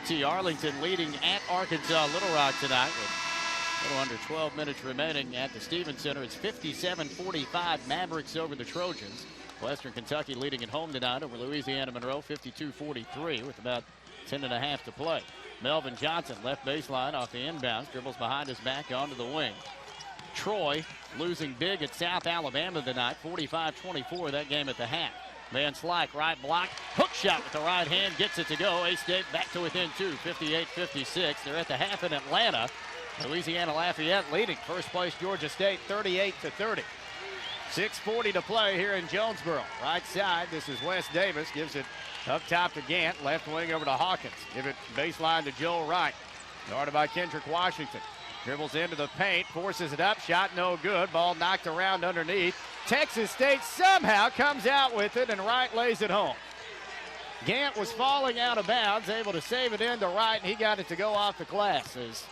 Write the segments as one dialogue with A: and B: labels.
A: UT Arlington leading at Arkansas Little Rock tonight with a little under 12 minutes remaining at the Stevens Center. It's 57-45 Mavericks over the Trojans. Western Kentucky leading at home tonight over Louisiana Monroe 52-43 with about 10.5 to play. Melvin Johnson, left baseline off the inbounds, dribbles behind his back onto the wing. Troy losing big at South Alabama tonight, 45-24, that game at the half. Van Slyke, right block, hook shot with the right hand, gets it to go. A-State back to within 2, 58-56. They're at the half in Atlanta. Louisiana Lafayette leading first place Georgia State 38-30. 6:40 to play here in Jonesboro. Right side, this is Wes Davis, gives it up top to Gant, left wing over to Hawkins. Give it baseline to Joe Wright. Guarded by Kendrick Washington. Dribbles into the paint, forces it up, shot no good. Ball knocked around underneath. Texas State somehow comes out with it, and Wright lays it home. Gant was falling out of bounds, able to save it into Wright, and he got it to go off the glass as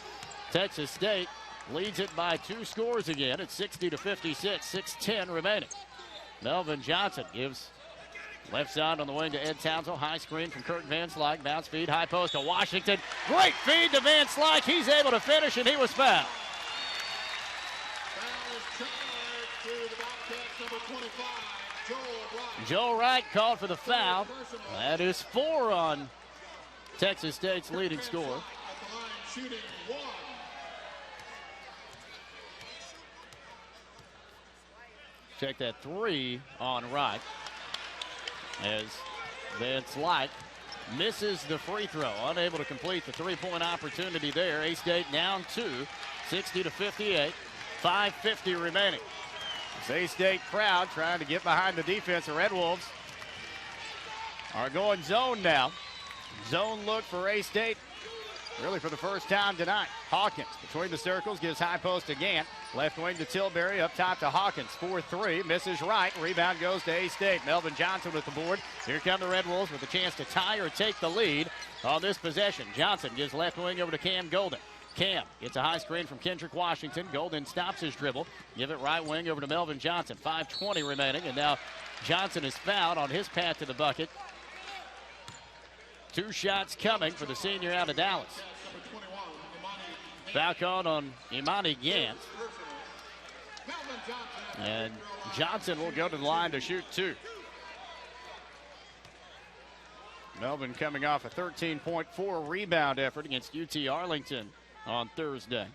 A: Texas State leads it by 2 scores again. It's 60-56, 6:10 remaining. Melvin Johnson gives left side on the wing to Ed Townsend. High screen from Kirk Van Slyke. Bounce feed, high post to Washington. Great feed to Van Slyke. He's able to finish, and he was fouled. Joe Wright called for the foul. That is 4 on Texas State's leading scorer. Check that 3 on Wright as Van Slyke misses the free throw. Unable to complete the three-point opportunity there. A-State down 2, 60-58, 5:50 remaining. This A-State crowd trying to get behind the defense. The Red Wolves are going zone now. Zone look for A-State really for the first time tonight. Hawkins between the circles, gives high post to Gant. Left wing to Tilbury, up top to Hawkins. 4-3, misses right. Rebound goes to A-State. Melvin Johnson with the board. Here come the Red Wolves with a chance to tie or take the lead on this possession. Johnson gives left wing over to Cam Golden. Cam gets a high screen from Kendrick Washington. Golden stops his dribble. Give it right wing over to Melvin Johnson. 5:20 remaining, and now Johnson is fouled on his path to the bucket. 2 shots coming for the senior out of Dallas. Foul called on Imani Gant. And Johnson will go to the line to shoot 2. Melvin coming off a 13.4 rebound effort against UT Arlington on Thursday.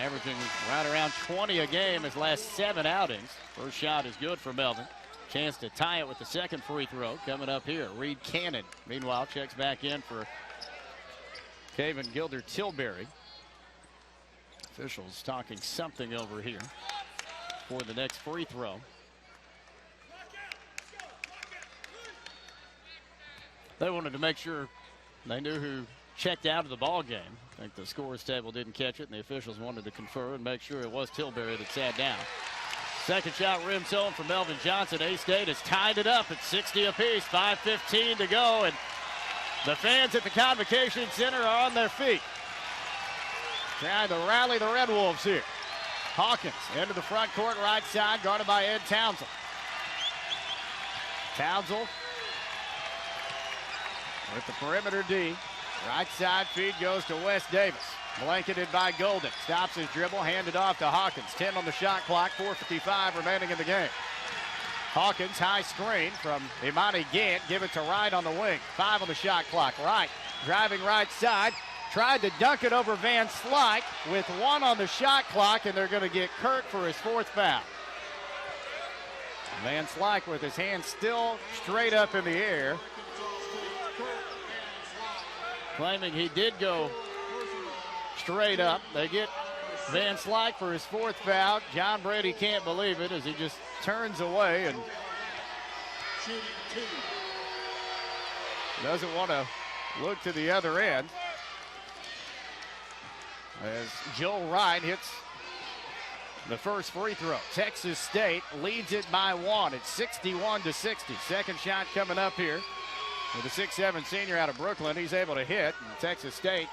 A: Averaging right around 20 a game his last 7 outings. First shot is good for Melvin. Chance to tie it with the second free throw coming up here. Reed Cannon, meanwhile, checks back in for Caven Gilder Tilbury. Officials talking something over here for the next free throw. They wanted to make sure they knew who checked out of the ball game. I think the scorer's table didn't catch it, and the officials wanted to confer and make sure it was Tilbury that sat down. Second shot rims home for Melvin Johnson. A-State has tied it up at 60 apiece. 5:15 to go, and the fans at the Convocation Center are on their feet, trying to rally the Red Wolves here. Hawkins into the front court, right side, guarded by Ed Townsend. Townsend with the perimeter D. Right side feed goes to Wes Davis. Blanketed by Golden. Stops his dribble, handed off to Hawkins. 10 on the shot clock, 4:55 remaining in the game. Hawkins, high screen from Imani Gant. Give it to Wright on the wing. 5 on the shot clock. Wright driving right side. Tried to dunk it over Van Slyke with 1 on the shot clock, and they're going to get Kirk for his 4th foul. Van Slyke with his hands still straight up in the air, claiming he did go straight up. They get Van Slyke for his 4th foul. John Brady can't believe it as he just turns away and doesn't want to look to the other end. As Joe Wright hits the first free throw. Texas State leads it by 1. It's 61-60. Second shot coming up here with a 6'7" senior out of Brooklyn. He's able to hit, and Texas State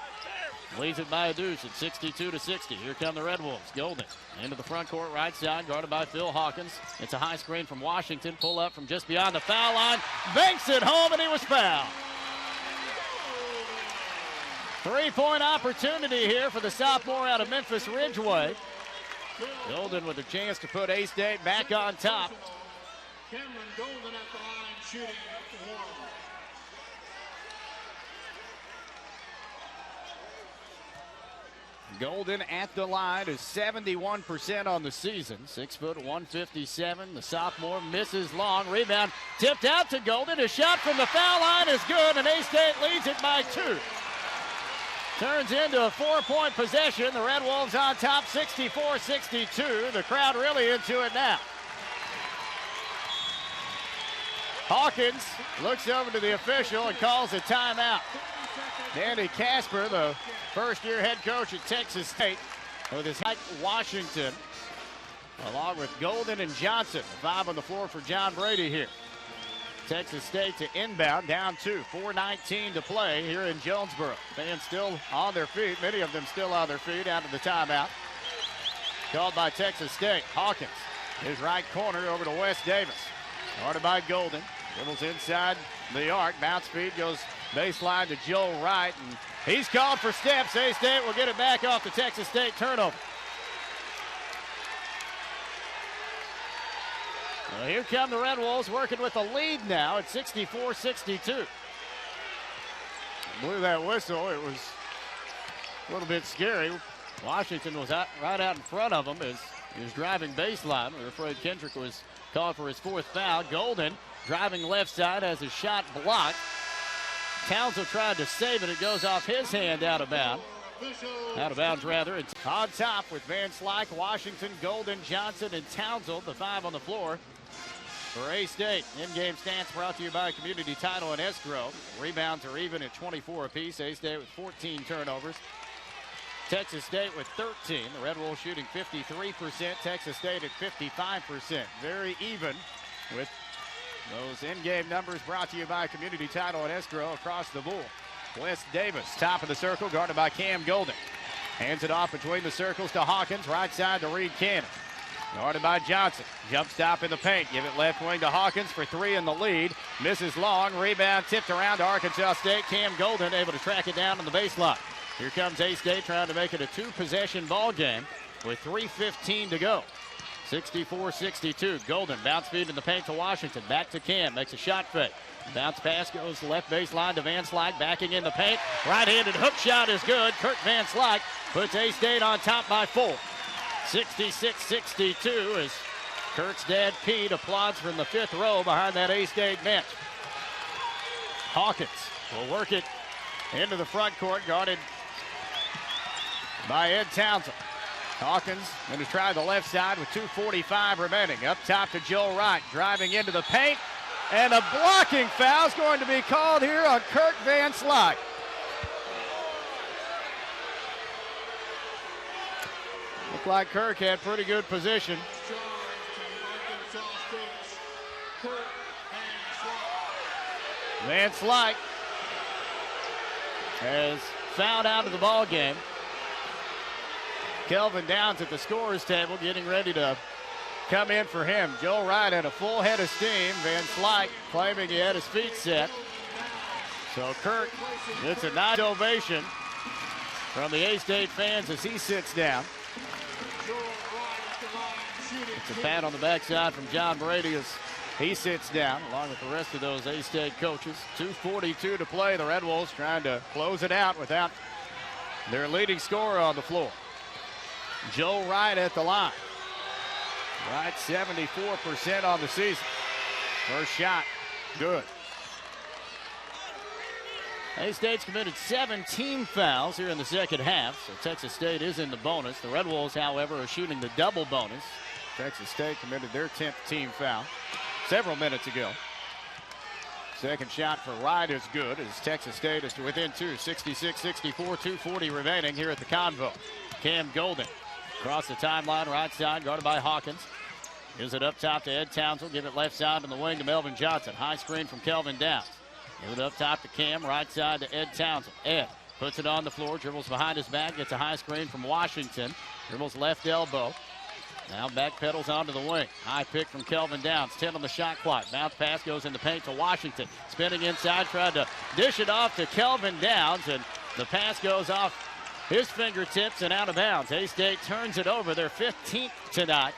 A: leads it by a deuce at 62-60. Here come the Red Wolves. Golden into the front court, right side, guarded by Phil Hawkins. It's a high screen from Washington. Pull up from just beyond the foul line. Banks it home, and he was fouled. Three-point opportunity here for the sophomore out of Memphis Ridgeway. Golden with a chance to put A-State back on top.
B: Cameron Golden at the line shooting one.
A: Golden at the line is 71% on the season. 6', 157. The sophomore misses long. Rebound tipped out to Golden. A shot from the foul line is good, and A-State leads it by 2. Turns into a 4-point possession. The Red Wolves on top, 64-62. The crowd really into it now. Hawkins looks over to the official and calls a timeout. Danny Casper, the first-year head coach at Texas State, with his Mike Washington, along with Golden and Johnson. 5 on the floor for John Brady here. Texas State to inbound, down 2, 4:19 to play here in Jonesboro. Fans still on their feet, many of them still on their feet out of the timeout. Called by Texas State. Hawkins, his right corner over to Wes Davis. Guarded by Golden. Dribbles inside the arc. Bounce feed goes baseline to Joe Wright, and he's called for steps. A-State will get it back off the Texas State turnover. Well, here come the Red Wolves working with a lead now at 64-62. Blew that whistle. It was a little bit scary. Washington was right out in front of him as he was driving baseline. We were afraid Kendrick was called for his 4th foul. Golden driving left side has his shot blocked. Townsend tried to save it. It goes off his hand out of bounds. Out of bounds, rather. It's on top with Van Slyke, Washington, Golden, Johnson, and Townsend, the 5 on the floor for A-State. In-game stats brought to you by Community Title and Escrow. Rebounds are even at 24 apiece. A-State with 14 turnovers. Texas State with 13. The Red Wolves shooting 53%. Texas State at 55%. Very even with those in-game numbers brought to you by Community Title and Escrow across the board. Wes Davis, top of the circle, guarded by Cam Golden. Hands it off between the circles to Hawkins, right side to Reed Cannon. Guarded by Johnson. Jump stop in the paint. Give it left wing to Hawkins for 3 in the lead. Misses long. Rebound tipped around to Arkansas State. Cam Golden able to track it down on the baseline. Here comes A-State trying to make it a 2-possession ball game with 3:15 to go. 64-62. Golden bounce feed in the paint to Washington. Back to Cam. Makes a shot fake. Bounce pass goes left baseline to Van Slyke. Backing in the paint. Right-handed hook shot is good. Kirk Van Slyke puts A-State on top by 4. 66-62 as Kirk's dad Pete applauds from the 5th row behind that A-State bench. Hawkins will work it into the front court, guarded by Ed Townsend. Hawkins going to try the left side with 2:45 remaining. Up top to Joe Wright, driving into the paint. And a blocking foul is going to be called here on Kirk Van Slyke. Looked like Kirk had pretty good position. Van Slyke has fouled out of the ball game. Kelvin Downs at the scorer's table getting ready to come in for him. Joe Wright had a full head of steam. Van Slyke claiming he had his feet set. So Kirk gets a nice ovation from the A-State fans as he sits down. It's a pat on the backside from John Brady as he sits down, along with the rest of those A-State coaches. 2:42 to play. The Red Wolves trying to close it out without their leading scorer on the floor. Joe Wright at the line. Wright 74% on the season. First shot, good. A-State's committed 17 fouls here in the second half, so Texas State is in the bonus. The Red Wolves, however, are shooting the double bonus. Texas State committed their 10th team foul several minutes ago. Second shot for Wright is good as Texas State is within 2, 66-64, 2:40 remaining here at the Convo. Cam Golden across the timeline, right side, guarded by Hawkins. Gives it up top to Ed Townsend. Give it left side on the wing to Melvin Johnson. High screen from Kelvin Downs. Give it up top to Cam, right side to Ed Townsend. Ed puts it on the floor, dribbles behind his back, gets a high screen from Washington. Dribbles left elbow. Now backpedals onto the wing. High pick from Kelvin Downs. 10 on the shot clock. Bounce pass goes in the paint to Washington. Spinning inside, tried to dish it off to Kelvin Downs, and The pass goes off his fingertips and out of bounds. A-State turns it over. Their 15th tonight.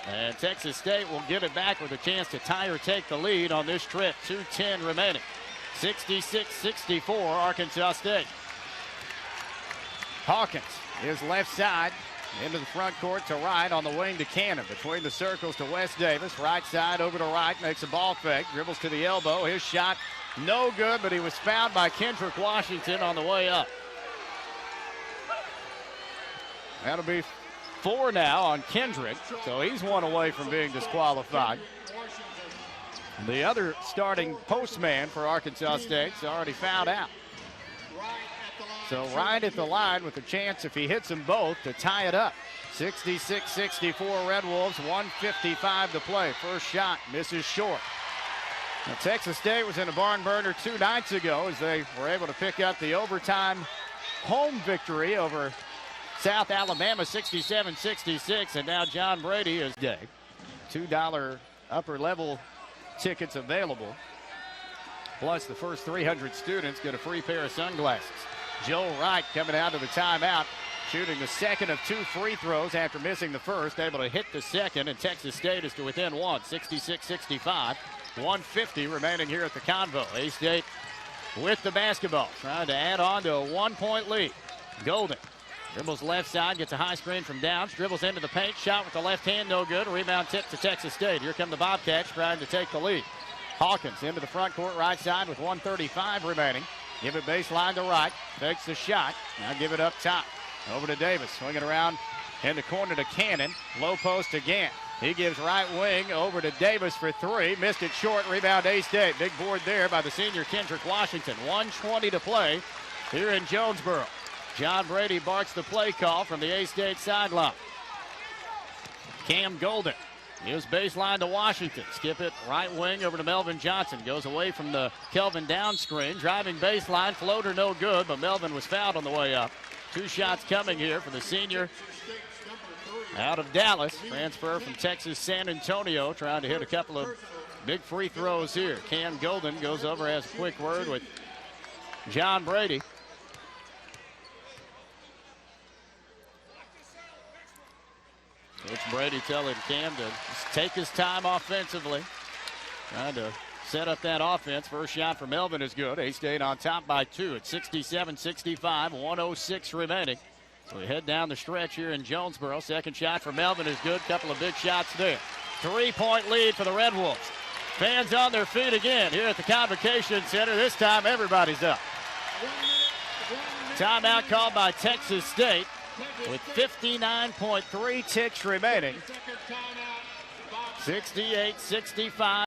A: And Texas State will get it back with a chance to tie or take the lead on this trip. 2:10 remaining. 66-64, Arkansas State. Hawkins is left side into the front court to right, on the wing to Cannon. Between the circles to Wes Davis. Right side over to right, makes a ball fake. Dribbles to the elbow. His shot no good, but he was fouled by Kendrick Washington on the way up. That'll be 4 now on Kendrick, so he's 1 away from being disqualified. The other starting postman for Arkansas State's already fouled out. So right at the line with a chance, if he hits them both, to tie it up. 66-64 Red Wolves, 1:55 to play. First shot misses short. Now, Texas State was in a barn burner 2 nights ago as they were able to pick up the overtime home victory over South Alabama, 67-66, and now John Brady is day. $2 upper level tickets available. Plus the first 300 students get a free pair of sunglasses. Joe Wright coming out of the timeout, shooting the second of 2 free throws after missing the first, able to hit the second, and Texas State is to within 1, 66-65. 1:50 remaining here at the Convo. A-State with the basketball, trying to add on to a 1-point lead. Golden dribbles left side, gets a high screen from Downs, dribbles into the paint, shot with the left hand, no good. Rebound tip to Texas State. Here come the Bobcats trying to take the lead. Hawkins into the front court right side with 1:35 remaining. Give it baseline to right, takes the shot. Now give it up top. Over to Davis, swinging around in the corner to Cannon. Low post again. He gives right wing over to Davis for 3. Missed it short. Rebound A-State. Big board there by the senior Kendrick Washington. 1:20 to play here in Jonesboro. John Brady barks the play call from the A-State sideline. Cam Golden gives baseline to Washington. Skip it right wing over to Melvin Johnson. Goes away from the Kelvin Downs screen. Driving baseline. Floater no good, but Melvin was fouled on the way up. 2 shots coming here for the senior out of Dallas. Transfer from Texas San Antonio. Trying to hit a couple of big free throws here. Cam Golden goes over, has a quick word with John Brady. Coach Brady telling Cam to just take his time offensively. Trying to set up that offense. First shot for Melvin is good. A-State on top by 2 at 67-65. 1:06 remaining. So we head down the stretch here in Jonesboro. Second shot for Melvin is good. Couple of big shots there. 3-point lead for the Red Wolves. Fans on their feet again here at the Convocation Center. This time everybody's up. Timeout called by Texas State with 59.3 ticks remaining. 68-65.